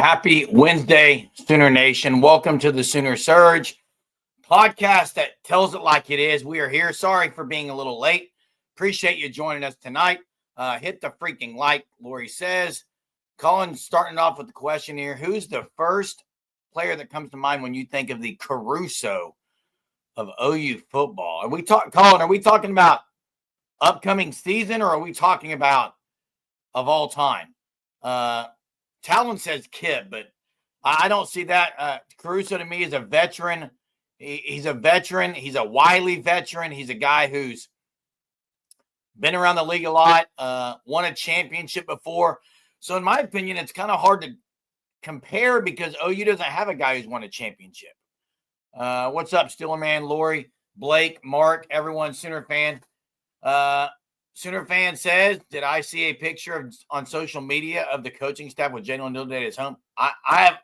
Happy Wednesday, Sooner Nation. Welcome to the Sooner Surge podcast that tells it like it is. We are here. Sorry for being a little late. Appreciate you joining us tonight. Hit the freaking like, Lori says. Colin, starting off with the question here. Who's the first player that comes to mind when you think of the Caruso of OU football? Colin, are we talking about upcoming season or are we talking about of all time? Talon says Kid, but I don't see that. Caruso to me is a veteran. He's a veteran. He's a wily veteran. He's a guy who's been around the league a lot, won a championship before. So in my opinion, it's kind of hard to compare because OU doesn't have a guy who's won a championship. What's up, Steelerman, Lori, Blake, Mark, everyone, Sooner fan. Sooner fan says, did I see a picture on social media of the coaching staff with Jalen O'Neal at his home? I'll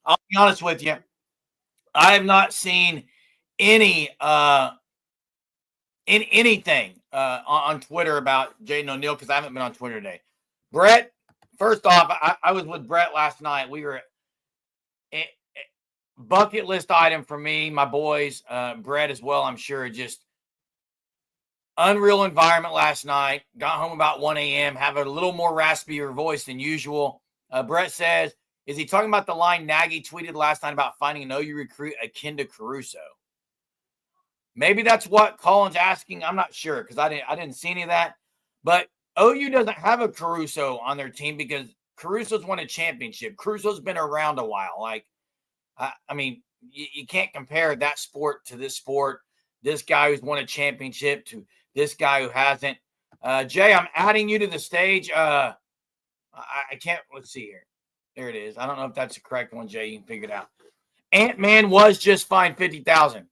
be honest with you. I have not seen anything on Twitter about Jalen O'Neal because I haven't been on Twitter today. Brett, first off, I was with Brett last night. We were a bucket list item for me, my boys, Brett as well, I'm sure, just unreal environment last night. Got home about 1 a.m., have a little more raspier voice than usual. Brett says, is he talking about the line Nagy tweeted last night about finding an OU recruit akin to Caruso? Maybe that's what Colin's asking. I'm not sure because I didn't see any of that. But OU doesn't have a Caruso on their team because Caruso's won a championship. Caruso's been around a while. I mean, you can't compare that sport to this sport. This guy who's won a championship to this guy who hasn't. Jay, I'm adding you to the stage. I can't. Let's see here. There it is. I don't know if that's the correct one, Jay. You can figure it out. Ant-Man was just fined $50,000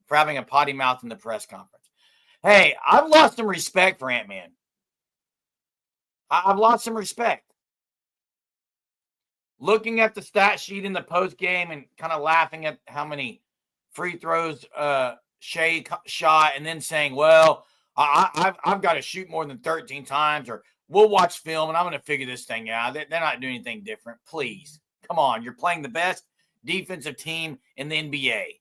for having a potty mouth in the press conference. Hey, I've lost some respect for Ant-Man. I've lost some respect. Looking at the stat sheet in the post game and kind of laughing at how many free throws Shea shot, and then saying, "Well, I've got to shoot more than 13 times," or "We'll watch film and I'm going to figure this thing out." They're not doing anything different. Please, come on. You're playing the best defensive team in the NBA.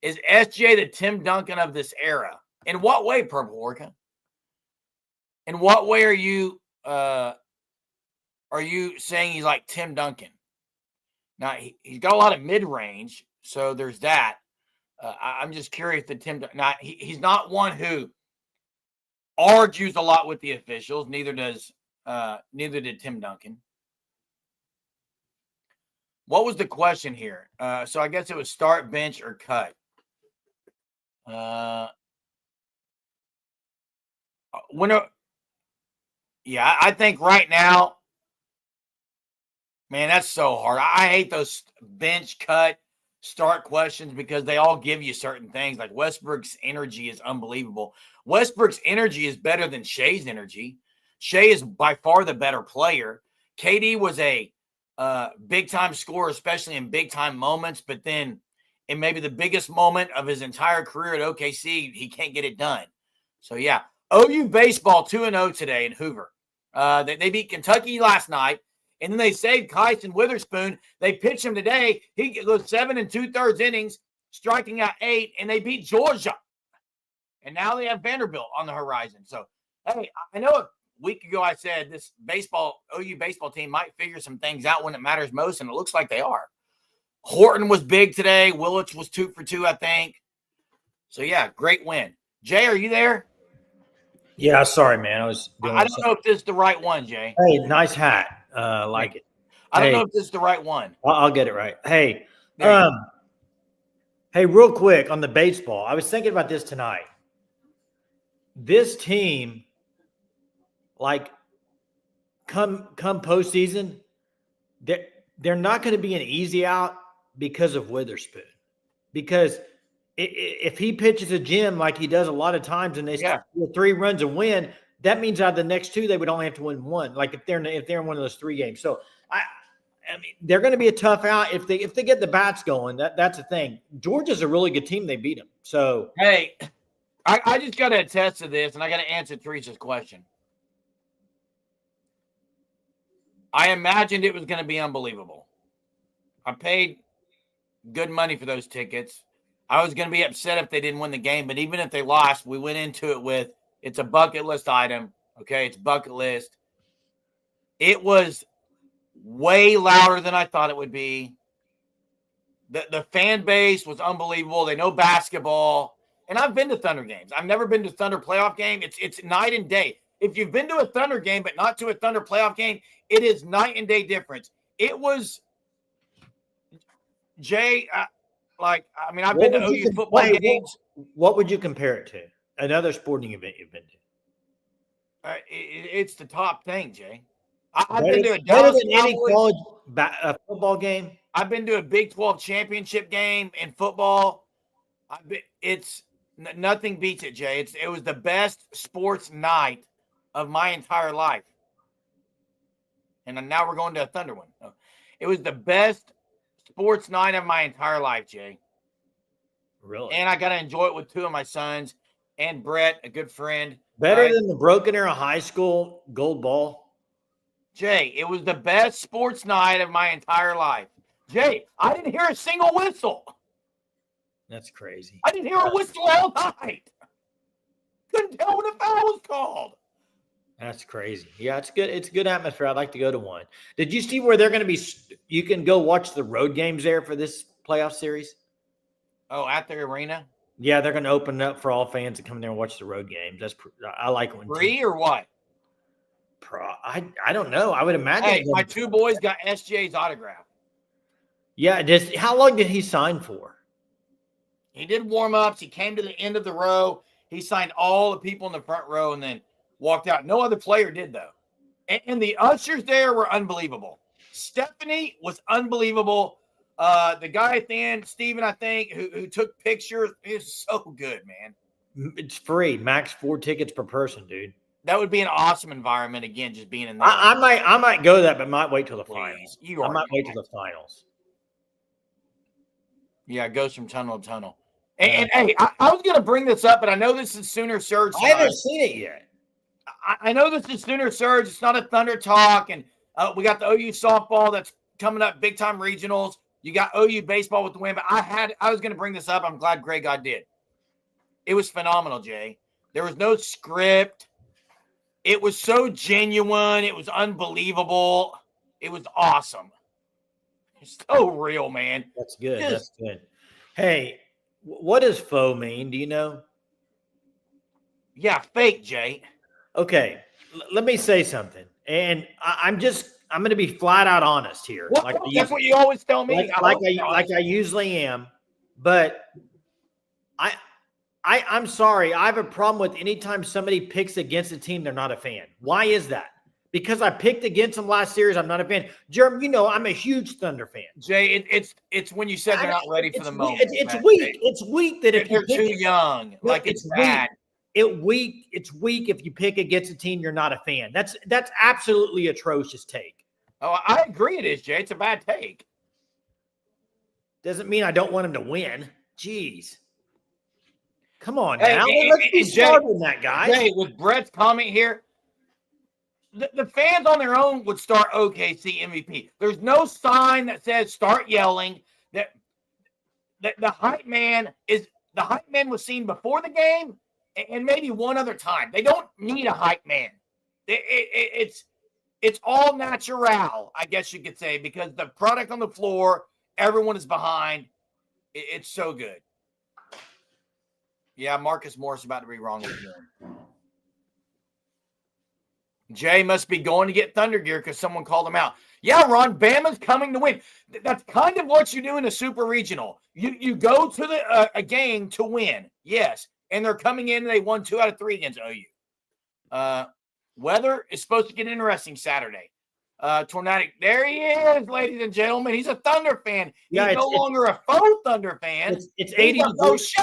Is SJ the Tim Duncan of this era? In what way, Purple Orca? In what way are you saying he's like Tim Duncan? Now, he's got a lot of mid-range, so there's that. I'm just curious that Tim – now, he's not one who argues a lot with the officials. Neither did Tim Duncan. What was the question here? So I guess it was start, bench, or cut. I think right now, man, that's so hard. I hate those bench, cut, start questions because they all give you certain things. Like Westbrook's energy is unbelievable. Westbrook's energy is better than Shea's energy. Shea is by far the better player. KD was a big-time scorer, especially in big-time moments, but then in maybe the biggest moment of his entire career at OKC, he can't get it done. So, yeah, OU baseball 2-0 today in Hoover. They beat Kentucky last night, and then they saved Kyson Witherspoon. They pitched him today. He goes 7 2/3 innings, striking out 8, and they beat Georgia. And now they have Vanderbilt on the horizon. So, hey, I know a week ago I said this OU baseball team might figure some things out when it matters most, and it looks like they are. Horton was big today. Willich was 2 for 2, I think. So, yeah, great win. Jay, are you there? Yeah, sorry, man. I don't know if this is the right one, Jay. Hey, nice hat. Like it. I don't know if this is the right one. I'll get it right. Hey, real quick on the baseball. I was thinking about this tonight. This team, like, come postseason, they're not going to be an easy out because of Witherspoon. Because if he pitches a gem like he does a lot of times and they score 3 runs and win, that means out of the next 2 they would only have to win 1. Like if they're in one of those 3 games. So I mean they're going to be a tough out if they get the bats going. That's the thing. Georgia's a really good team. They beat them. So hey, I just got to attest to this, and I got to answer Teresa's question. I imagined it was going to be unbelievable. I paid good money for those tickets. I was going to be upset if they didn't win the game, but even if they lost, we went into it with it's a bucket list item. Okay, it's bucket list. It was way louder than I thought it would be. The fan base was unbelievable. They know basketball. And I've been to Thunder games. I've never been to Thunder playoff game. It's night and day. If you've been to a Thunder game but not to a Thunder playoff game, it is night and day difference. It was, Jay, I've been to OU football games. What would you compare it to? Another sporting event you've been to? It's the top thing, Jay. I've Better, been to a better Dallas than any Cowboys. college football game. I've been to a Big 12 championship game in football. Nothing beats it, Jay. It was the best sports night of my entire life. And now we're going to a Thunder one. It was the best sports night of my entire life, Jay. Really? And I got to enjoy it with two of my sons and Brett, a good friend. Better than the Broken Arrow High School gold ball? Jay, it was the best sports night of my entire life. Jay, I didn't hear a single whistle. That's crazy. I didn't hear a whistle all night. Couldn't tell when a foul was called. That's crazy. Yeah, it's good. It's a good atmosphere. I'd like to go to one. Did you see where they're going to be? You can go watch the road games there for this playoff series. Oh, at the arena? Yeah, they're going to open it up for all fans to come there and watch the road games. I like when free or what? I don't know. I would imagine. Hey, my two boys got SJ's autograph. Yeah. How long did he sign for? He did warm-ups. He came to the end of the row. He signed all the people in the front row and then walked out. No other player did, though. And the ushers there were unbelievable. Stephanie was unbelievable. The guy at the end, Steven, I think, who took pictures, is so good, man. It's free. Max 4 tickets per person, dude. That would be an awesome environment, again, just being in there. I might go to that, but might wait till the finals. I might wait till the finals. Yeah, it goes from tunnel to tunnel. And hey, I was going to bring this up, but I know this is Sooner Surge tonight. I haven't seen it yet. I know this is Sooner Surge. It's not a Thunder talk. And we got the OU softball that's coming up, big-time regionals. You got OU baseball with the win. But I was going to bring this up. I'm glad Greg God did. It was phenomenal, Jay. There was no script. It was so genuine. It was unbelievable. It was awesome. It's so real, man. That's good. That's good. Hey, what does faux mean? Do you know? Yeah, fake, Jay. Okay, let me say something. And I'm going to be flat out honest here. Well, that's what you always tell me. Like I usually am. But I'm sorry. I have a problem with anytime somebody picks against a team they're not a fan. Why is that? Because I picked against them last series, I'm not a fan. Jeremy, you know I'm a huge Thunder fan. Jay, it's when you said they're not ready for the moment. It's weak. It's weak that if you're too young, like it's bad. It's weak if you pick against a team you're not a fan. That's absolutely atrocious take. Oh, I agree. It is, Jay. It's a bad take. Doesn't mean I don't want him to win. Jeez. Come on now. Let's be smarter than that, guy. Jay, with Brett's comment here, the fans on their own would start OKC MVP. There's no sign that says start yelling. That the hype man was seen before the game and maybe one other time. They don't need a hype man. It's all natural, I guess you could say, because the product on the floor, everyone is behind. It's so good. Yeah, Marcus Morris about to be wrong again. Jay must be going to get Thunder gear because someone called him out. Yeah, Ron, Bama's coming to win. That's kind of what you do in a super regional. You go to a game to win, yes, and they're coming in and they won 2 out of 3 against OU. Weather is supposed to get interesting Saturday. Tornadic, there he is, ladies and gentlemen. He's a Thunder fan. He's no longer a faux Thunder fan. It's 80 degrees.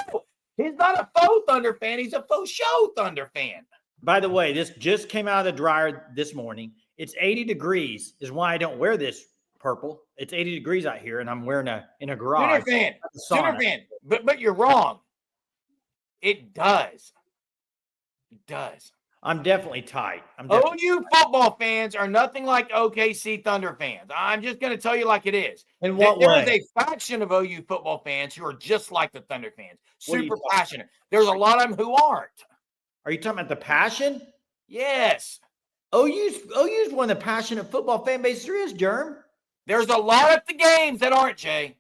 He's not a faux Thunder fan. He's a faux show Thunder fan. By the way, this just came out of the dryer this morning. It's 80 degrees is why I don't wear this purple. It's 80 degrees out here, and I'm wearing in a garage. Sooner fan. But you're wrong. It does. It does. I'm definitely tight. I'm definitely OU football fans are nothing like OKC Thunder fans. I'm just going to tell you like it is. In what There is way? a faction of OU football fans who are just like the Thunder fans, What are you super talking passionate. There's a lot of them who aren't. Are you talking about the passion? Yes. OU's one of the passionate football fan bases there is, Germ. There's a lot at the games that aren't, Jay.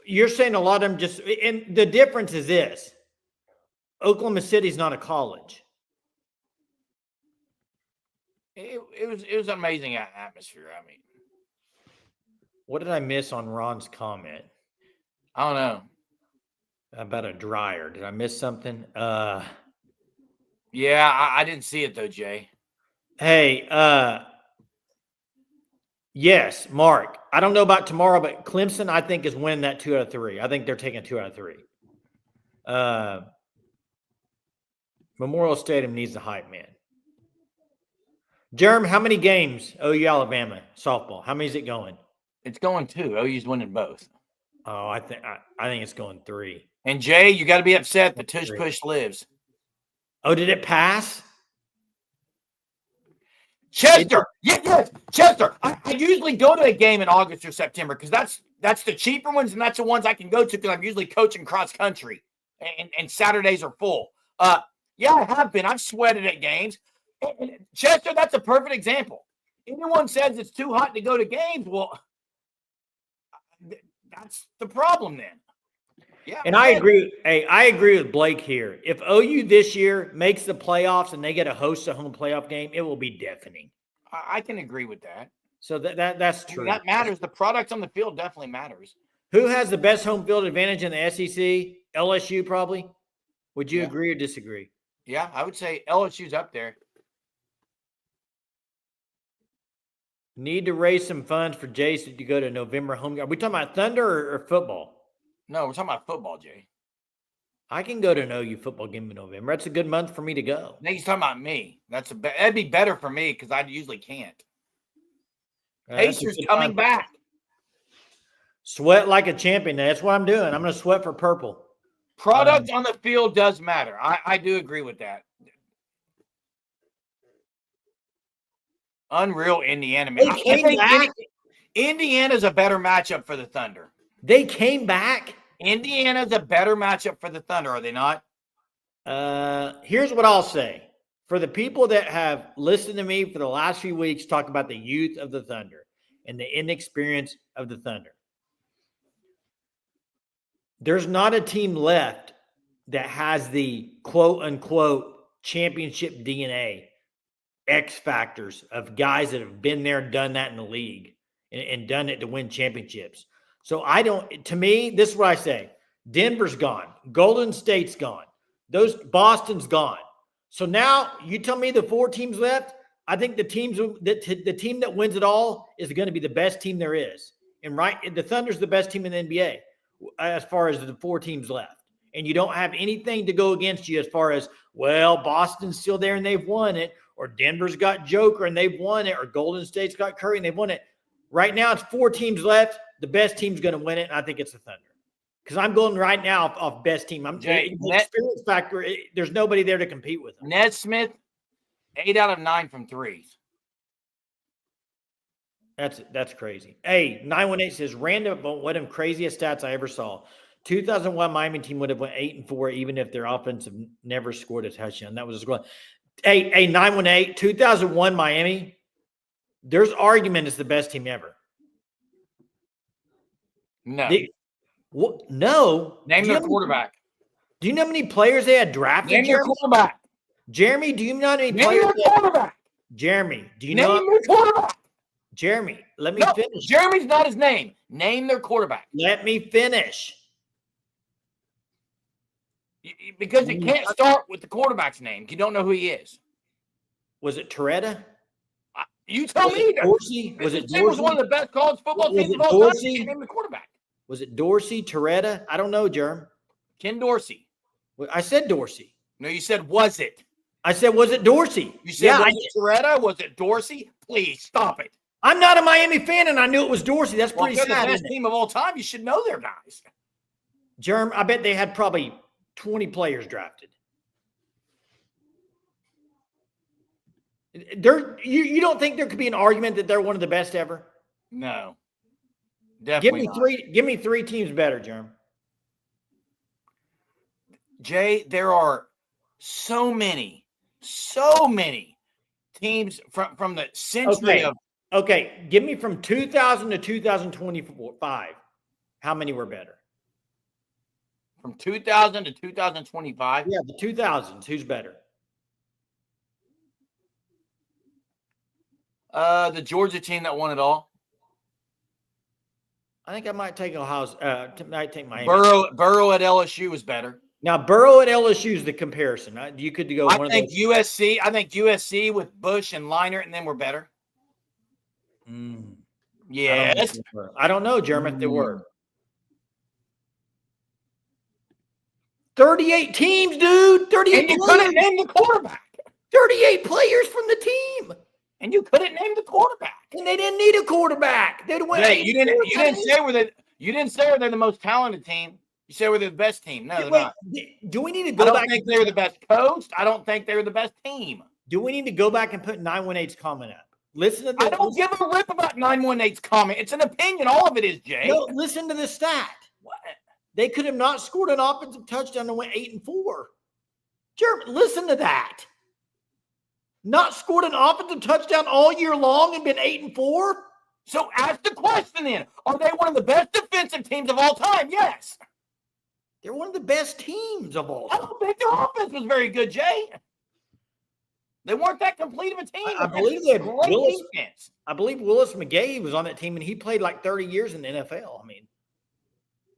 You're saying a lot of them just, and the difference is this. Oklahoma City's not a college. It was an amazing atmosphere. I mean, what did I miss on Ron's comment? I don't know. About a dryer. Did I miss something? Yeah, I didn't see it though, Jay. Hey, yes, Mark. I don't know about tomorrow, but Clemson, I think, is winning that 2 out of 3. I think they're taking 2 out of 3. Memorial Stadium needs a hype man. Jerm, how many games OU Alabama softball? How many is it going? It's going 2. OU's winning both. Oh, I think it's going 3. And Jay, you got to be upset. The tush push lives. Oh, did it pass? Chester, yes, Chester. I usually go to a game in August or September because that's the cheaper ones and that's the ones I can go to because I'm usually coaching cross country and Saturdays are full. Yeah, I have been. I've sweated at games. And Chester, that's a perfect example. Anyone says it's too hot to go to games, well, that's the problem then. Yeah, and I agree. Hey, I agree with Blake here. If OU this year makes the playoffs and they get to host a home playoff game, it will be deafening. I can agree with that. So that's true. That matters. The product on the field definitely matters. Who has the best home field advantage in the SEC? LSU probably. Would you agree or disagree? Yeah, I would say LSU's up there. Need to raise some funds for Jason to go to November home game. Are we talking about Thunder or football? No, we're talking about football, Jay. I can go to an OU football game in November. That's a good month for me to go. I think he's talking about me. That'd be better for me because I usually can't. Pacers coming back. Sweat like a champion. That's what I'm doing. I'm going to sweat for purple. Product on the field does matter. I do agree with that. Unreal Indiana. Man. I think Indiana's a better matchup for the Thunder. They came back. Indiana's a better matchup for the Thunder, are they not? Here's what I'll say. For the people that have listened to me for the last few weeks talk about the youth of the Thunder and the inexperience of the Thunder, there's not a team left that has the quote-unquote championship DNA, X factors of guys that have been there, done that in the league, and done it to win championships. So to me, this is what I say. Denver's gone. Golden State's gone. Boston's gone. So now you tell me the 4 teams left. I think the team that wins it all is going to be the best team there is. And the Thunder's the best team in the NBA as far as the 4 teams left. And you don't have anything to go against you as far as, well, Boston's still there and they've won it, or Denver's got Joker and they've won it, or Golden State's got Curry and they've won it. Right now it's 4 teams left. The best team's going to win it, and I think it's the Thunder. Because I'm going right now off best team. The experience factor, there's nobody there to compete with them. Ned Smith, 8 out of 9 from threes. That's crazy. Hey, 918 says, random, but one of the craziest stats I ever saw. 2001 Miami team would have went 8-4 even if their offensive never scored a touchdown. That was a score. Hey, 918, 2001 Miami, there's argument it's the best team ever. No. No. Name their quarterback. Do you know how many players they had drafted? Name their quarterback. Jeremy, do you know how many players? Name their quarterback. Jeremy, do you know? Name their quarterback. Jeremy, let me finish. Jeremy's not his name. Name their quarterback. Let me finish. Because you can't start with the quarterback's name. You don't know who he is. Was it Toretta? You tell me. Dorsey? Was it Dorsey? Was one of the best college football teams of all time. You name the quarterback. Was it Dorsey, Toretta? I don't know, Jerm. Ken Dorsey. I said Dorsey. No, you said was it? I said, was it Dorsey? You said was it Toretta? Was it Dorsey? Please stop it. I'm not a Miami fan, and I knew it was Dorsey. That's pretty sad. They're the best team of all time. You should know their guys. Jerm, I bet they had probably 20 players drafted. You don't think there could be an argument that they're one of the best ever? No, definitely not. Give me three teams better, Jerm. Jay, there are so many teams from the century of. Okay, give me from 2000 to 2025. How many were better? From 2000 to 2025? Yeah, the 2000s. Who's better? The Georgia team that won it all. I think I might take might take Miami. Burrow at LSU was better. Now, Burrow at LSU is the comparison. You could go. I think USC with Bush and Leinart and them were better. Yes. I don't know, Jeremy, if they were. 38 teams, dude. 38 And you couldn't name the quarterback. 38 players from the team. And you couldn't name the quarterback. And they didn't need a quarterback. They'd win. You didn't say they're the most talented team. You say we're the best team. No, they're not. Do we need to go back? I don't think they were the best coached. I don't think they were the best team. Do we need to go back and put 918's comment up? Listen to this. I don't give a rip about 918's comment. It's an opinion. All of it is, Jay. No, listen to the stat. What? They could have not scored an offensive touchdown and went 8-4. Jeremy, listen to that. Not scored an offensive touchdown all year long and been 8-4? So ask the question then. Are they one of the best defensive teams of all time? Yes. They're one of the best teams of all time. I don't think their offense was very good, Jay. They weren't that complete of a team. I believe they had great defense. I believe Willis McGahee was on that team, and he played like 30 years in the NFL. I mean,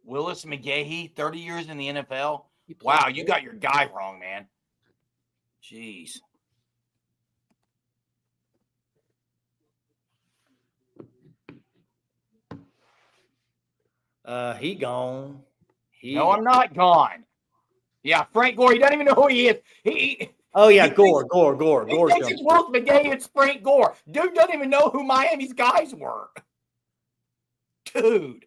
Willis McGahee, 30 years in the NFL? Wow, you got your guy wrong, man. Jeez. He gone. No, I'm not gone. Yeah, Frank Gore. He doesn't even know who he is. Gore. Gore He thinks it's Willis McGahee. It's Frank Gore. Dude doesn't even know who Miami's guys were. Dude.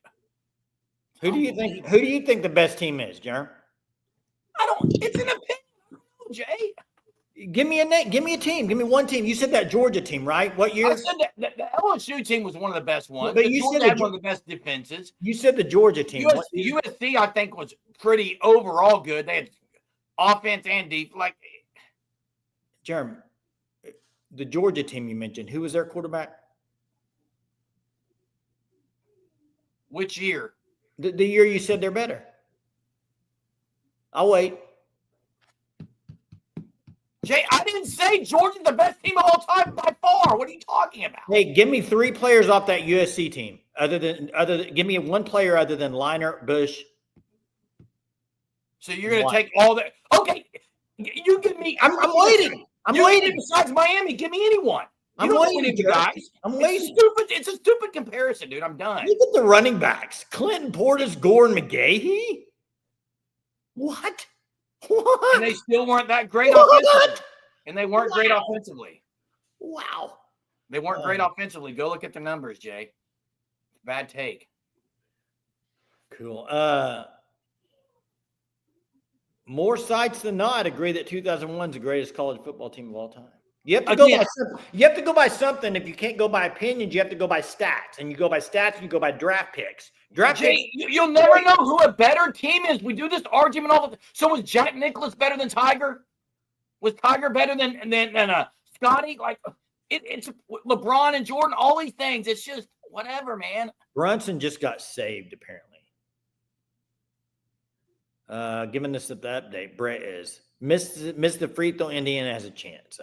Who do you think the best team is, Jerm? It's an opinion, Jay. Give me a name. Give me a team. Give me one team. You said that Georgia team, right? What year? I said that the LSU team was one of the best ones. But you said had one of the best defenses. You said the Georgia team. USC, I think, was pretty overall good. They had offense and defense. Like, Jeremy, the Georgia team you mentioned, who was their quarterback? Which year? The year you said they're better. I'll wait. Jay, I didn't say Georgia's the best team of all time by far. What are you talking about? Hey, give me three players off that USC team. Give me one player other than Leinart, Bush. So you're going to take all that? Okay, you give me. I'm waiting. I'm waiting. Besides Miami, give me anyone. I'm waiting, guys. I'm waiting. It's a stupid comparison, dude. I'm done. Look at the running backs: Clinton Portis, Gore, and McGahee. What? And they still weren't that great offensively. And they weren't great offensively. Wow. They weren't great offensively. Go look at the numbers, Jay. Bad take. Cool. More sites than not agree that 2001 is the greatest college football team of all time. You have to go by something. If you can't go by opinions, you have to go by stats. And you go by stats and you go by draft picks. You'll never know who a better team is. We do this argument all the time. So was Jack Nicklaus better than Tiger? Was Tiger better than Scotty? Like it's LeBron and Jordan, all these things. It's just whatever, man. Brunson just got saved, apparently. Giving us the update, Brett is missed the free throw. Indiana has a chance.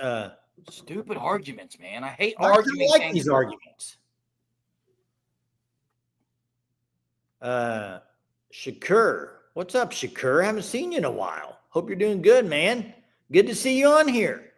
Stupid arguments, man. I hate arguments. I like these arguments. Shakur, what's up, Shakur? Haven't seen you in a while. Hope you're doing good, man. Good to see you on here.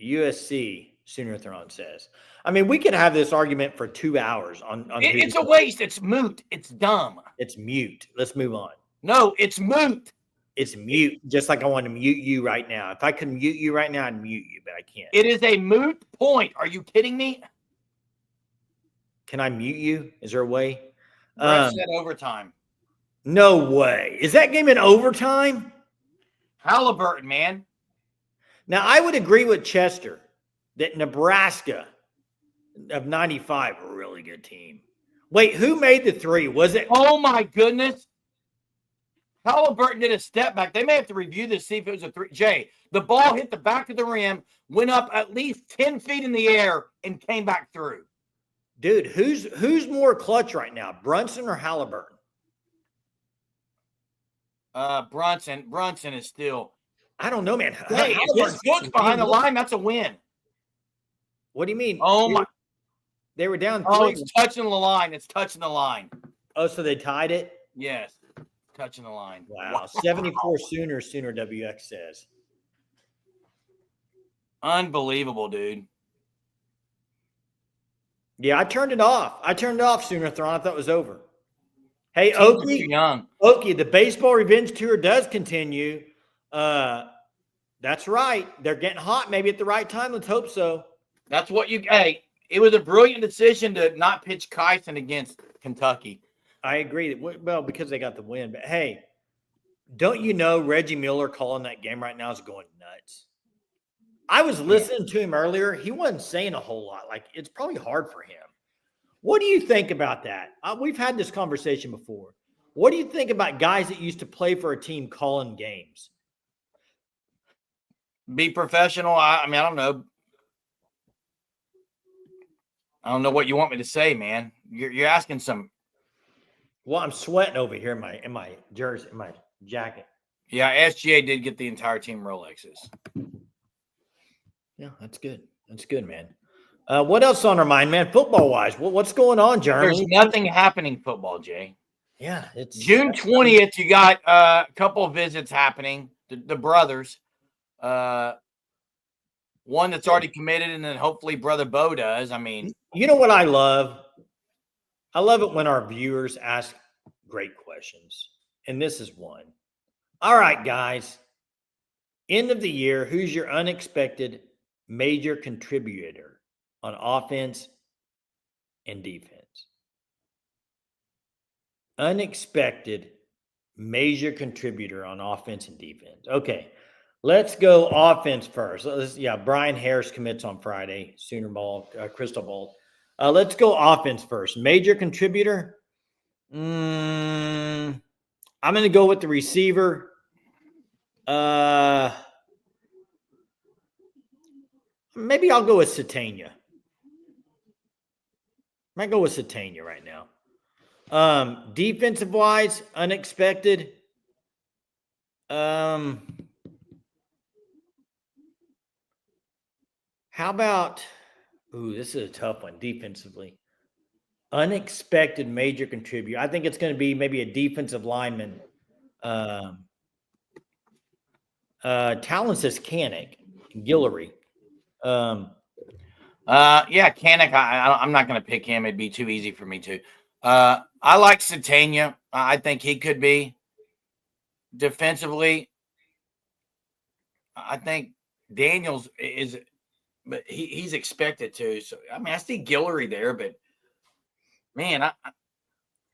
USC Sooner-thron says. I mean, we could have this argument for 2 hours on it's a waste. It's moot. It's dumb. It's mute. Let's move on. No, it's moot. It's mute, just like I want to mute you right now. If I could mute you right now, I'd mute you, but I can't. It is a moot point. Are you kidding me? Can I mute you? Is there a way? Brett said overtime. No way. Is that game in overtime? Halliburton, man. Now, I would agree with Chester that Nebraska of 95 were a really good team. Wait, who made the three? Was it? Oh, my goodness. Halliburton did a step back. They may have to review this, see if it was a three. Jay, the ball hit the back of the rim, went up at least 10 feet in the air, and came back through. Dude, who's more clutch right now, Brunson or Halliburton? Brunson. Brunson is still. I don't know, man. Hey, if his foot's behind the line, that's a win. What do you mean? Oh, my. They were down 3. Oh, it's touching the line. It's touching the line. Oh, so they tied it? Yes. Touching the line. Wow. 74 Sooner WX says. Unbelievable, dude. Yeah, I turned it off. Sooner Thron. I thought it was over. Hey, Okie. Young. Okie, the baseball revenge tour does continue. That's right. They're getting hot maybe at the right time. Let's hope so. That's what you – hey, it was a brilliant decision to not pitch Kyson against Kentucky. I agree. Well, because they got the win. But, hey, don't you know Reggie Miller calling that game right now is going nuts? I was listening to him earlier. He wasn't saying a whole lot. Like, it's probably hard for him. What do you think about that? We've had this conversation before. What do you think about guys that used to play for a team calling games? Be professional. I mean, I don't know. I don't know what you want me to say, man. You're asking some. Well, I'm sweating over here in my jersey, in my jacket. Yeah, SGA did get the entire team Rolexes. Yeah, that's good. That's good, man. What else on our mind, man? Football-wise, what's going on, Jeremy? There's nothing happening football, Jay. Yeah, it's June 20th. You got a couple of visits happening. The brothers. One that's already committed, and then hopefully Brother Bo does. I mean, you know what I love? I love it when our viewers ask great questions, and this is one. All right, guys. End of the year, who's your unexpected major contributor on offense and defense? Unexpected major contributor on offense and defense. Okay, let's go offense first. Brian Harris commits on Friday. Sooner Ball, Crystal Ball. Let's go offense first. Major contributor. I'm going to go with the receiver. Maybe I'll go with Satania. Might go with Satania right now. Defensive wise, unexpected. How about? Ooh, this is a tough one. Defensively, unexpected major contributor. I think it's going to be maybe a defensive lineman. Talon says Canick, Guillory. Canick. I'm not going to pick him. It'd be too easy for me to. I like Satania. I think he could be defensively. I think Daniels is, but he's expected to. So I mean, I see Guillory there, but man,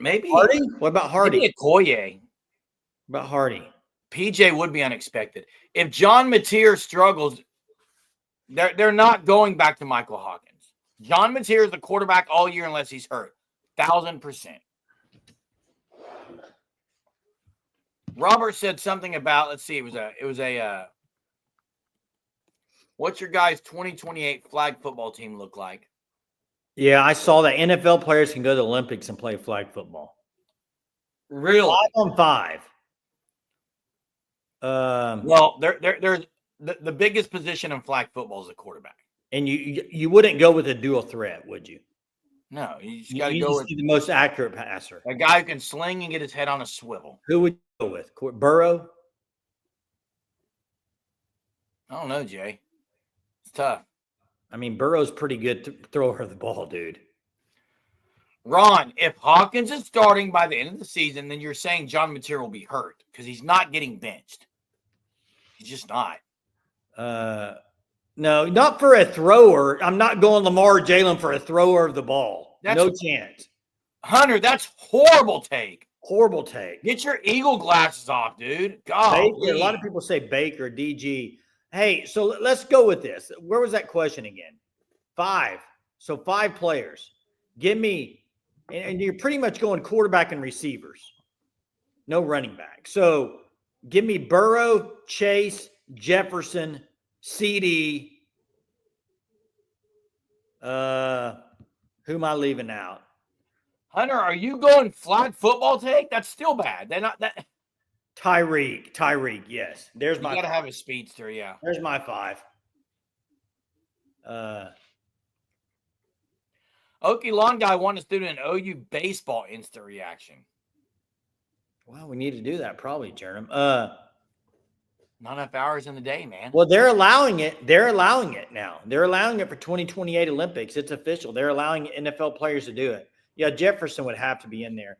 maybe Hardy. What about Hardy? Maybe Okoye. About Hardy. PJ would be unexpected. If John Mateer struggles, they're not going back to Michael Hawkins. John Mateer is the quarterback all year unless he's hurt. 1,000%. Robert said something about, let's see, it was a what's your guys' 2028 flag football team look like? Yeah, I saw that NFL players can go to the Olympics and play flag football. Really? 5-on-5. Well, there's the biggest position in flag football is the quarterback. And you wouldn't go with a dual threat, would you? No, you just got to go with the most accurate passer. A guy who can sling and get his head on a swivel. Who would you go with? Burrow? I don't know, Jay. It's tough. I mean, Burrow's pretty good thrower of the ball, dude. Ron, if Hawkins is starting by the end of the season, then you're saying John Mateer will be hurt because he's not getting benched. He's just not. No, not for a thrower. I'm not going Lamar Jalen for a thrower of the ball. No chance. Hunter, that's horrible take. Horrible take. Get your Eagle glasses off, dude. God. A lot of people say Baker, DG. Hey, so let's go with this. Where was that question again? 5. So 5 players. Give me, and you're pretty much going quarterback and receivers. No running back. So give me Burrow, Chase, Jefferson, CD. Who am I leaving out? Hunter, are you going flag football take? That's still bad. They're not that. Tyreek, yes. There's my. You got to have a speedster, yeah. There's my 5. Okie Lawn Guy wanted us to do an OU baseball instant reaction. Well, we need to do that probably, Jerem. Not enough hours in the day, man. Well, they're allowing it. They're allowing it now. They're allowing it for 2028 Olympics. It's official. They're allowing NFL players to do it. Yeah, Jefferson would have to be in there.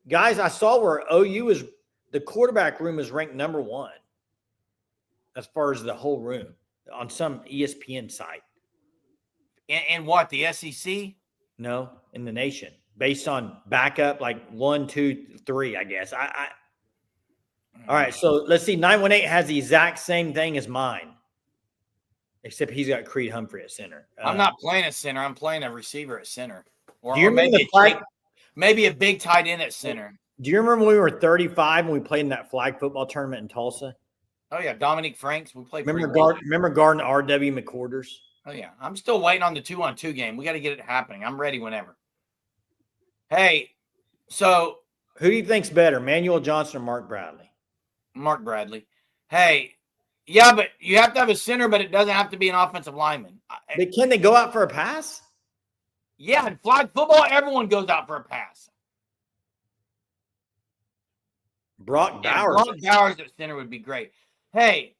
Guys, I saw where OU is. The quarterback room is ranked number 1 as far as the whole room on some ESPN site. And what, the SEC? No, in the nation, based on backup, like 1, 2, 3, I guess. All right, so let's see. 918 has the exact same thing as mine, except he's got Creed Humphrey at center. I'm not playing a center. I'm playing a receiver at center. Do you remember maybe a big tight end at center. Do you remember when we were 35 and we played in that flag football tournament in Tulsa? Oh, yeah. Dominique Franks. We played. Remember guarding R.W. McQuarters? Oh, yeah. I'm still waiting on the 2-on-2 game. We got to get it happening. I'm ready whenever. Hey, so. Who do you think's better, Manuel Johnson or Mark Bradley? Mark Bradley. Hey, yeah, but you have to have a center, but it doesn't have to be an offensive lineman. But can they go out for a pass? Yeah, in flag football, everyone goes out for a pass. Brock Bowers at center would be great. Hey,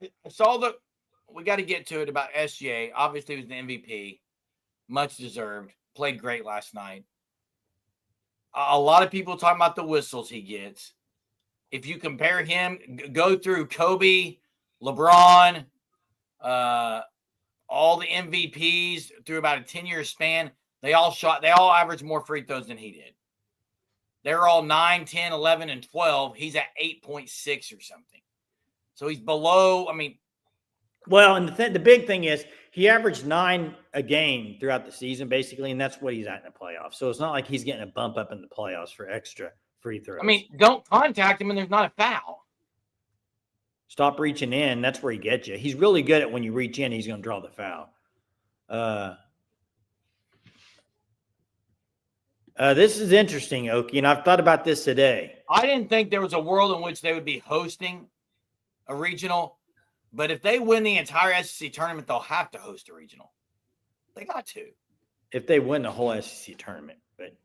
I saw we got to get to it about SGA. Obviously, he was the MVP. Much deserved. Played great last night. A lot of people talking about the whistles he gets. If you compare him, go through Kobe, LeBron, all the MVPs through about a 10-year span, they all averaged more free throws than he did. They're all 9, 10, 11, and 12. He's at 8.6 or something. So he's below, well, and the big thing is he averaged 9 a game throughout the season, basically, and that's what he's at in the playoffs. So it's not like he's getting a bump up in the playoffs for extra free throws. Don't contact him and there's not a foul. Stop reaching in. That's where he gets you. He's really good at when you reach in, he's going to draw the foul. This is interesting, Okie, and I've thought about this today. I didn't think there was a world in which they would be hosting a regional, but if they win the entire SEC tournament, they'll have to host a regional. They got to. If they win the whole SEC tournament, but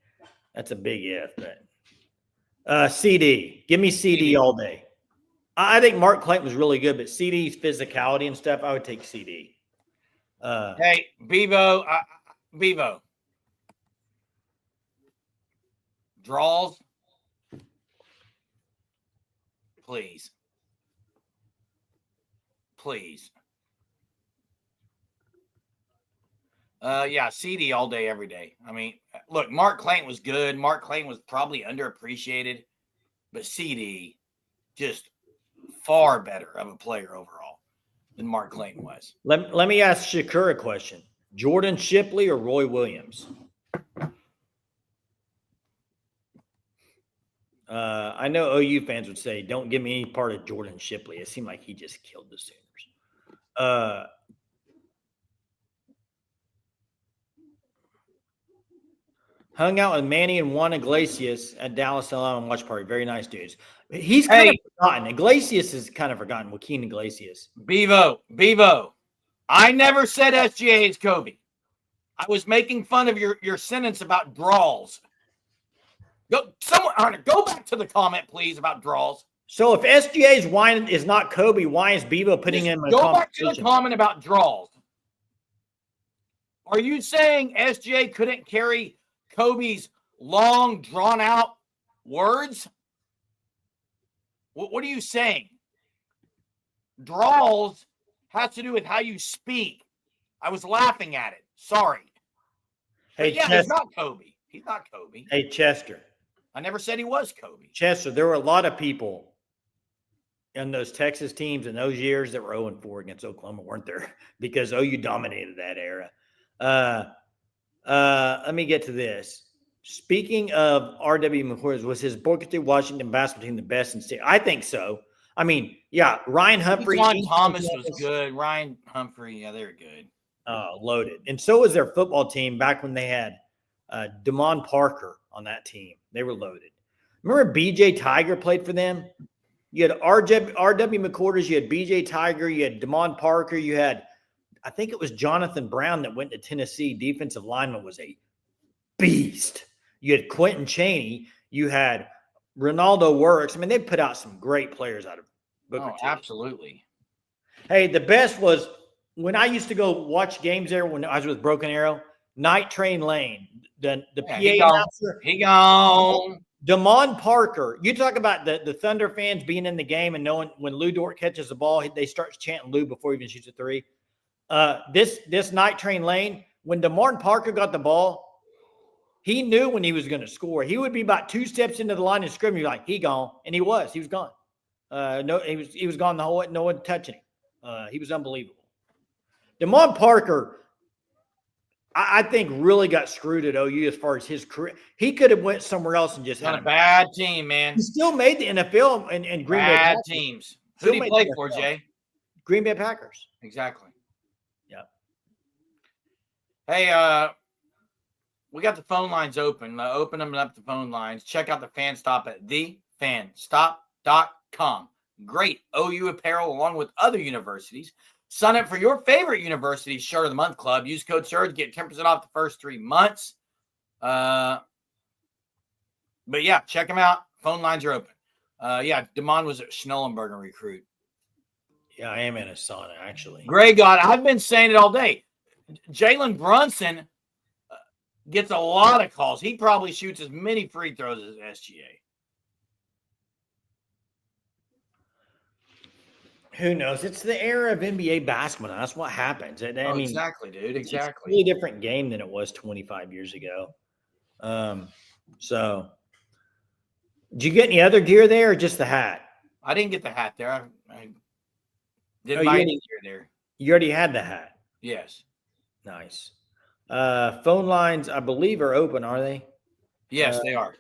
that's a big if. But CD, give me CD all day. I think Mark Clayton was really good, but CD's physicality and stuff, I would take CD. Hey, Bevo. Draws. Please. Yeah, CD all day, every day. Look, Mark Clayton was good. Mark Clayton was probably underappreciated, but CD just far better of a player overall than Mark Clayton was. Let me ask Shakur a question. Jordan Shipley or Roy Williams? I know OU fans would say, don't give me any part of Jordan Shipley. It seemed like he just killed the Sooners. Hung out with Manny and Juan Iglesias at Dallas Alum watch party. Very nice dudes. He's kind of forgotten. Iglesias is kind of forgotten. Joaquin Iglesias. Bevo. I never said SGA is Kobe. I was making fun of your sentence about draws. Go back to the comment, please, about draws. So if SGA's wine is not Kobe, why is Bevo putting him in a Go back to the comment about draws. Are you saying SGA couldn't carry Kobe's long, drawn-out words? What are you saying? Draws has to do with how you speak. I was laughing at it. Sorry. Hey, yeah, he's not Kobe. He's not Kobe. Hey, Chester. I never said he was Kobe. Chester, there were a lot of people and those Texas teams in those years that were 0-4 against Oklahoma, weren't there? Because OU dominated that era. Let me get to this. Speaking of R.W. McCord, was his Booker T. Washington basketball team the best in state? I think so. I mean, yeah, Ryan Humphrey. John Thomas was good. Ryan Humphrey, yeah, they were good. Loaded. And so was their football team back when they had Damon Parker on that team. They were loaded. Remember B.J. Tiger played for them? You had R.W. McCorders, you had B.J. Tiger, you had Damon Parker, you had, I think it was Jonathan Brown that went to Tennessee. Defensive lineman was a beast. You had Quentin Chaney, you had Ronaldo Works. I mean, they put out some great players out of Booker T. Absolutely. Hey, the best was when I used to go watch games there when I was with Broken Arrow, Night Train Lane, the PA announcer. He gone. Damon Parker. You talk about the Thunder fans being in the game and knowing when Lou Dort catches the ball, they start chanting Lou before he even shoots a three. This Night Train Lane, when Damon Parker got the ball, he knew when he was going to score. He would be about 2 steps into the line of scrimmage, like, he gone. And he was gone. He was gone the whole way, no one touching him. He was unbelievable. Damon Parker, I think, really got screwed at OU as far as his career. He could have went somewhere else and just had a bad team, man. He still made the NFL and Green Bay Bad teams. Who did he play for, Jay? Green Bay Packers. Exactly. Yep. Hey, we got the phone lines open. Open them up, the phone lines. Check out the Fan Stop at thefanstop.com. Great OU apparel along with other universities. Sign up for your favorite university's Shirt of the Month club. Use code SURGE, get 10% off the first 3 months. But yeah, check them out. Phone lines are open. Damon was a Schnellenberger recruit. Yeah, I am in a sauna, actually. Gray God, I've been saying it all day. Jalen Brunson gets a lot of calls. He probably shoots as many free throws as SGA. Who knows? It's the era of NBA basketball. That's what happens. I mean, exactly, dude. Exactly. It's a really different game than it was 25 years ago. So, did you get any other gear there or just the hat? I didn't get the hat there. I didn't buy any gear there. You already had the hat? Yes. Nice. Phone lines, I believe, are open, are they? Yes, they are.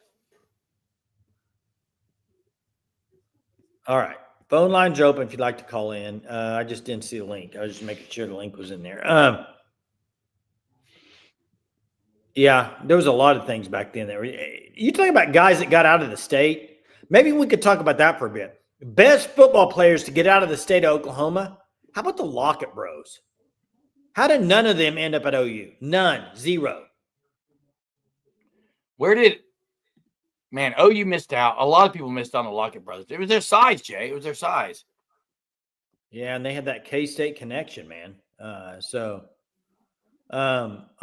All right. Phone lines are open if you'd like to call in. I just didn't see the link. I was just making sure the link was in there. Yeah, there was a lot of things back then. You talk about guys that got out of the state. Maybe we could talk about that for a bit. Best football players to get out of the state of Oklahoma. How about the Lockett Bros? How did none of them end up at OU? None. Zero. Man, OU missed out. A lot of people missed on the Lockett brothers. It was their size, Jay. It was their size. Yeah, and they had that K-State connection, man. I'm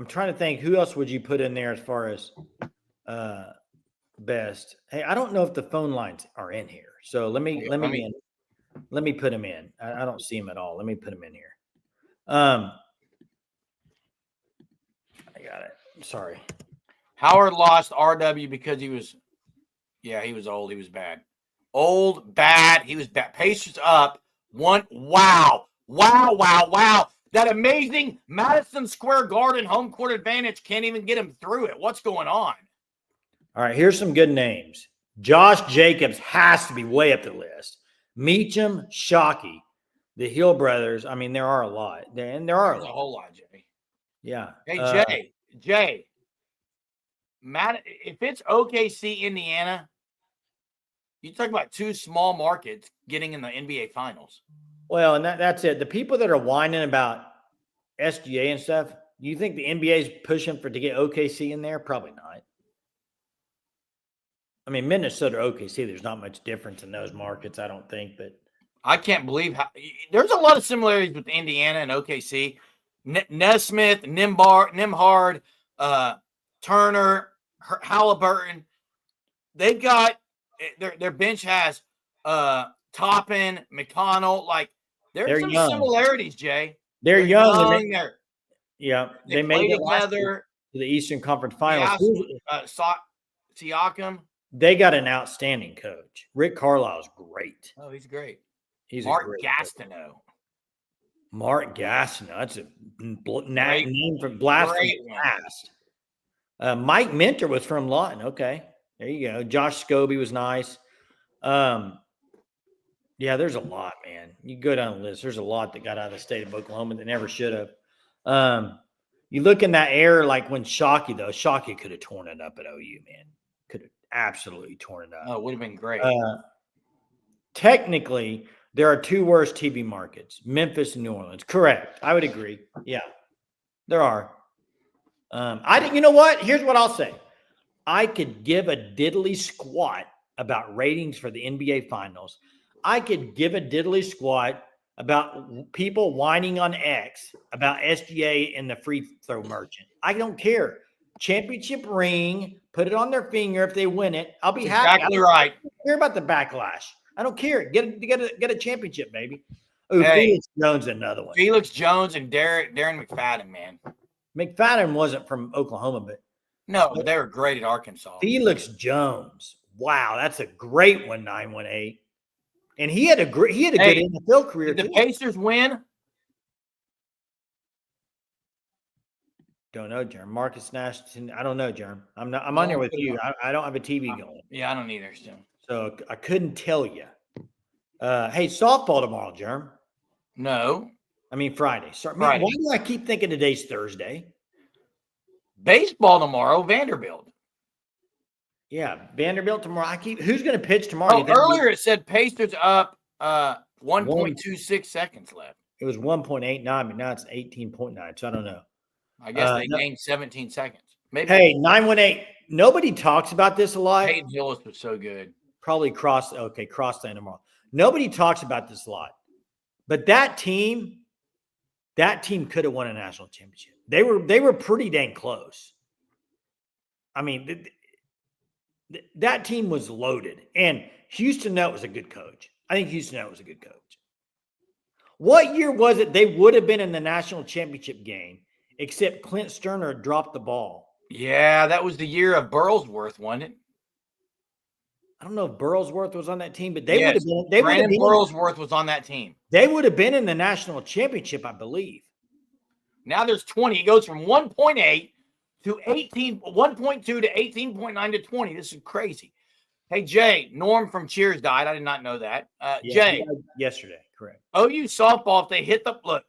trying to think, who else would you put in there as far as best? Hey, I don't know if the phone lines are in here. So let me put them in. I don't see them at all. Let me put them in here. I got it. Sorry. Howard lost RW because he was old. He was bad. Old, bad. He was bad. Pacers up. Wow. That amazing Madison Square Garden home court advantage can't even get him through it. What's going on? All right, here's some good names. Josh Jacobs has to be way up the list. Meacham, Shockey, the Hill brothers. I mean, there are a lot. There's a whole lot, Jay. Yeah. Hey, Jay. Matt, if it's OKC, Indiana, you talk about two small markets getting in the NBA Finals. Well, and that's it. The people that are whining about SGA and stuff, do you think the NBA is pushing to get OKC in there? Probably not. I mean, Minnesota or OKC, there's not much difference in those markets, I don't think. But I can't believe how there's a lot of similarities with Indiana and OKC. Nesmith, Nimhard, Turner, Halliburton. They've got their bench has Toppin, McConnell. Like there's some young. Similarities, Jay. They're young. They made it together to the Eastern Conference Finals. Siakam. They got an outstanding coach. Rick Carlisle's great. Oh, he's great. He's Mark a great Gastineau. Mark Gastineau. That's a Great, name from blast from great the one. past. Mike Minter was from Lawton. Okay, there you go. Josh Scobie was nice. Yeah, there's a lot, man. You go down the list. There's a lot that got out of the state of Oklahoma that never should have. You look in that era, like when Shockey could have torn it up at OU, man. Could have absolutely torn it up. Oh, it would have been great. Technically, there are two worst TV markets, Memphis and New Orleans. Correct. I would agree. Yeah, there are. You know what? Here's what I'll say. I could give a diddly squat about ratings for the NBA Finals. I could give a diddly squat about people whining on X about SGA and the free throw merchant. I don't care. Championship ring, put it on their finger if they win it. I'll be happy. Exactly right. I don't care about the backlash. I don't care. Get a championship, baby. Oh, Hey, Felix Jones, another one. Felix Jones and Darren McFadden, man. McFadden wasn't from Oklahoma, but no, they were great at Arkansas. Felix Jones. Wow, that's a great one, 918. And he had a good NFL career. Did the Pacers win? Don't know, Jerm. Marcus Nash. I don't know, Jerm. I'm on here with you. I don't have a TV going. Yeah, I don't either. So I couldn't tell you. Hey, softball tomorrow, Jerm. No. I mean Friday. Sorry, Friday. Man, why do I keep thinking today's Thursday? Baseball tomorrow, Vanderbilt. Yeah, Vanderbilt tomorrow. Who's going to pitch tomorrow? Earlier it said Pacers up 1.26 seconds left. It was 1.89, but now it's 18.9. So I don't know. I guess they gained 17 seconds. Maybe. Hey, 918. Nobody talks about this a lot. Peyton Hillis was so good. Probably cross-line tomorrow. Nobody talks about this a lot. But that team could have won a national championship. They were pretty dang close. I mean, that team was loaded. And Houston Nutt was a good coach. I think Houston Nutt was a good coach. What year was it they would have been in the national championship game, except Clint Sterner dropped the ball? Yeah, that was the year of Burlsworth, wasn't it? I don't know if Burlsworth was on that team, but they would have been. Brandon Burlsworth was on that team. They would have been in the national championship, I believe. Now there's 20. It goes from 1.8 to 18, 1.2 to 18.9 to 20. This is crazy. Hey, Jay, Norm from Cheers died. I did not know that. Jay. Yesterday, correct. OU softball, if they hit the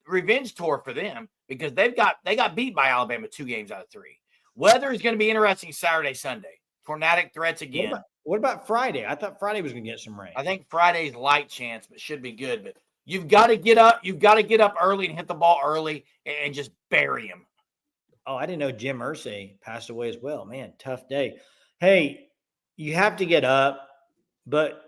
revenge tour for them, because they got beat by Alabama 2 games out of 3. Weather is going to be interesting Saturday, Sunday. Tornadic threats again. What about Friday? I thought Friday was going to get some rain. I think Friday's light chance, but should be good. But you've got to get up. You've got to get up early and hit the ball early and just bury him. Oh, I didn't know Jim Irsay passed away as well. Man, tough day. Hey, you have to get up, but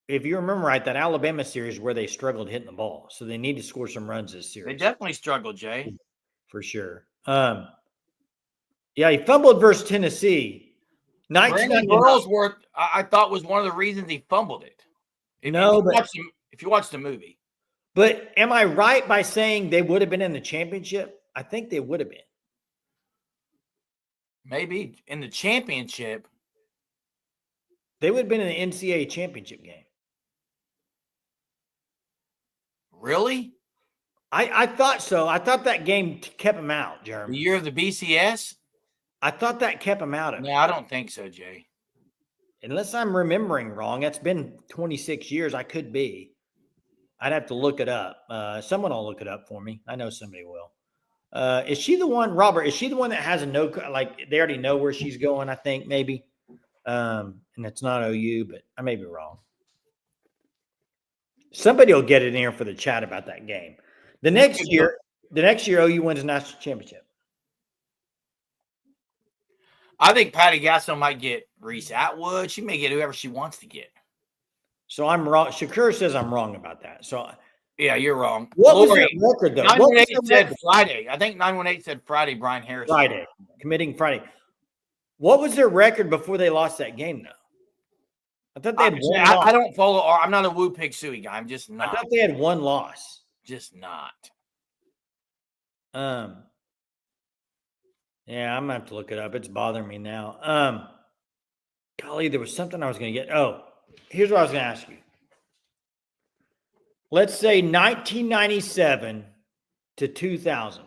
if you remember right, that Alabama series where they struggled hitting the ball, so they need to score some runs this series. They definitely struggled, Jay. For sure. Yeah, he fumbled versus Tennessee. Brandon Burlsworth, I thought, was one of the reasons he fumbled it. If you watch the movie. But am I right by saying they would have been in the championship? I think they would have been. Maybe in the championship. They would have been in the NCAA championship game. Really? I thought so. I thought that game kept them out, Jeremy. The year of the BCS? I thought that kept them out of it. No, I don't think so, Jay. Unless I'm remembering wrong. It's been 26 years. I could be. I'd have to look it up. Someone will look it up for me. I know somebody will. Is she the one, Robert, is she the one that has a no, like they already know where she's going, I think, maybe? And it's not OU, but I may be wrong. Somebody will get it in here for the chat about that game. The next year, OU wins the national championship. I think Patty Gasso might get Reese Atwood. She may get whoever she wants to get. So I'm wrong. Shakur says I'm wrong about that. So yeah, you're wrong. What was their record, though? 918 said Friday. I think 918 said Friday, Brian Harris. Friday. Committing Friday. What was their record before they lost that game, though? I thought they had one loss. I don't follow. I'm not a Woo Pig Suey guy. I'm just not. I thought they had one loss. Just not. Yeah, I'm gonna have to look it up. It's bothering me now. Golly, there was something I was gonna get. Oh, here's what I was gonna ask you. let's say 1997 to 2000.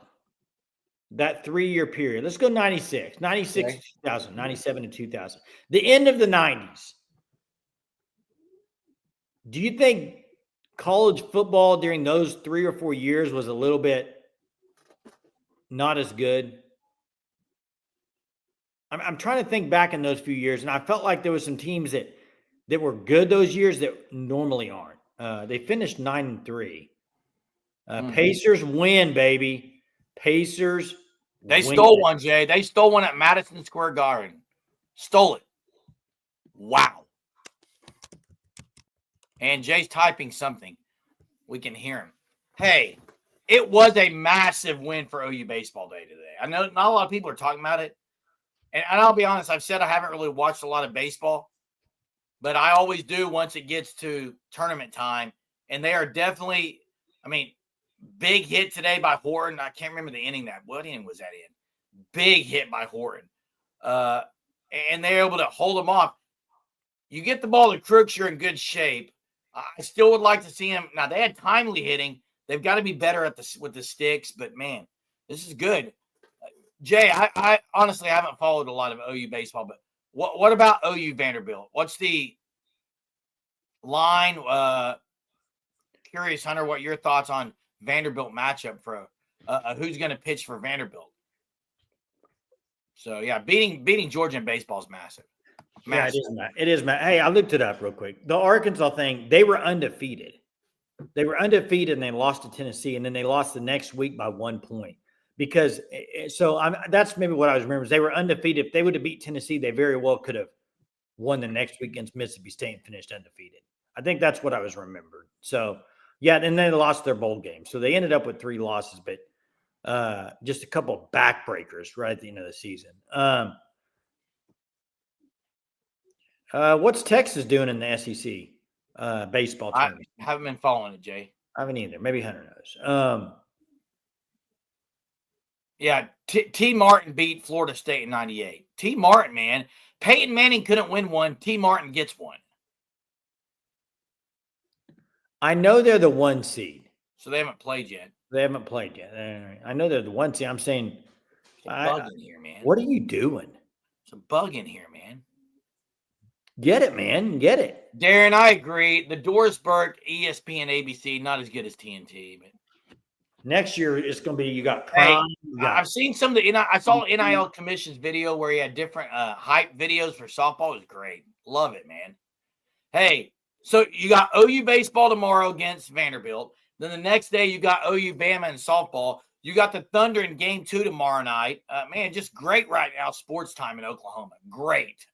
That 3-year period. Let's go 96. 96 Okay. to 2000, 97 to 2000. The end of the 90s. Do you think college football during those 3 or 4 years was a little bit not as good? I'm trying to think back in those few years, and I felt like there was some teams that were good those years that normally aren't. They finished 9-3. Pacers win, baby. Pacers They win. stole one, Jay. They stole one at Madison Square Garden. Stole it. Wow. And Jay's typing something. We can hear him. Hey, it was a massive win for OU Baseball Day today. I know not a lot of people are talking about it. And I'll be honest, I've said I haven't really watched a lot of baseball, but I always do once it gets to tournament time. And they are definitely, big hit today by Horton. I can't remember the inning what inning was that in? Big hit by Horton. And they're able to hold them off. You get the ball to Crooks, you're in good shape. I still would like to see him. Now, they had timely hitting. They've got to be better with the sticks, but man, this is good. Jay, I honestly haven't followed a lot of OU baseball, but what about OU Vanderbilt? What's the line? Curious, Hunter, what your thoughts on Vanderbilt matchup for who's going to pitch for Vanderbilt? So, yeah, beating Georgia in baseball is massive. Yeah, it is. Hey, I looked it up real quick. The Arkansas thing, they were undefeated. They were undefeated and they lost to Tennessee, and then they lost the next week by 1 point. Because that's maybe what I was remembering. They were undefeated. If they would have beat Tennessee, they very well could have won the next week against Mississippi State and finished undefeated. I think that's what I was remembered. So, yeah, and they lost their bowl game. So they ended up with 3 losses, but just a couple of backbreakers right at the end of the season. What's Texas doing in the SEC baseball tournament? I haven't been following it, Jay. I haven't either. Maybe Hunter knows. Yeah, T. Martin beat Florida State in 98. T. Martin, man. Peyton Manning couldn't win one. T. Martin gets one. I know they're the 1 seed. So they haven't played yet. I know they're the 1 seed. I'm saying, it's a bug in here, man. What are you doing? It's a bug in here, man. Get it, man. Get it. Darren, I agree. The Dorsberg, ESPN, ABC, not as good as TNT, but next year it's going to be you got Prime. I've seen some of the I saw NIL Commission's video where he had different hype videos for softball. It was great. Love it, man. Hey, so you got OU baseball tomorrow against Vanderbilt. Then the next day you got OU Bama and softball. You got the Thunder in game 2 tomorrow night. Man, just great right now. Sports time in Oklahoma. Great.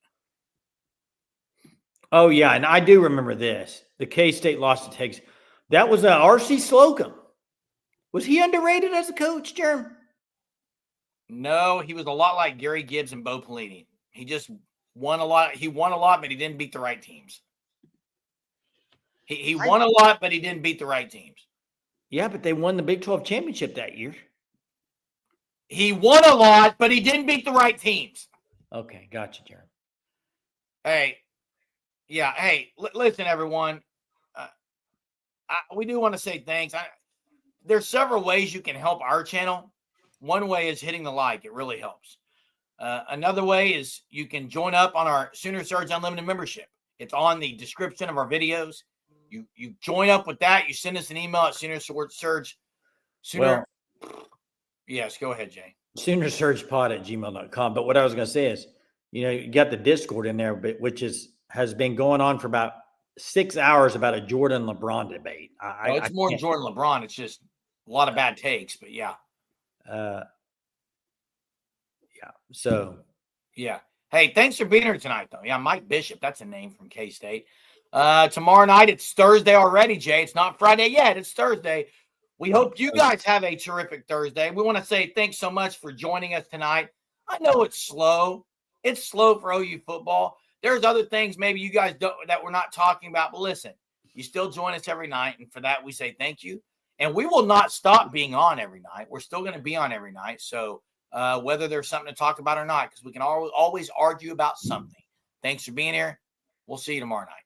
Oh, yeah, and I do remember this. The K-State lost to Texas. That was R.C. Slocum. Was he underrated as a coach, Jerm? No, he was a lot like Gary Gibbs and Bo Pelini. He just won a lot. He won a lot, but he didn't beat the right teams. He won a lot, but he didn't beat the right teams. Yeah, but they won the Big 12 championship that year. He won a lot, but he didn't beat the right teams. Okay, gotcha, Jerm. Hey. Yeah. Hey, listen, everyone. We do want to say thanks. There's several ways you can help our channel. One way is hitting the like. It really helps. Another way is you can join up on our Sooner Surge Unlimited membership. It's on the description of our videos. You join up with that. You send us an email at Surge. Yes, go ahead, Jay. SoonerSurgePod@gmail.com. But what I was going to say is, you got the Discord in there, which has been going on for about 6 hours about a Jordan LeBron debate. It's more than Jordan LeBron. It's just a lot of bad takes, but yeah. Yeah. So. Yeah. Hey, thanks for being here tonight, though. Yeah, Mike Bishop. That's a name from K-State. Tomorrow night, it's Thursday already, Jay. It's not Friday yet. It's Thursday. We hope you guys have a terrific Thursday. We want to say thanks so much for joining us tonight. I know it's slow. It's slow for OU football. There's other things maybe you guys don't that we're not talking about, but listen, you still join us every night, and for that we say thank you. And we will not stop being on every night. We're still going to be on every night. So whether there's something to talk about or not, because we can always argue about something. Thanks for being here. We'll see you tomorrow night.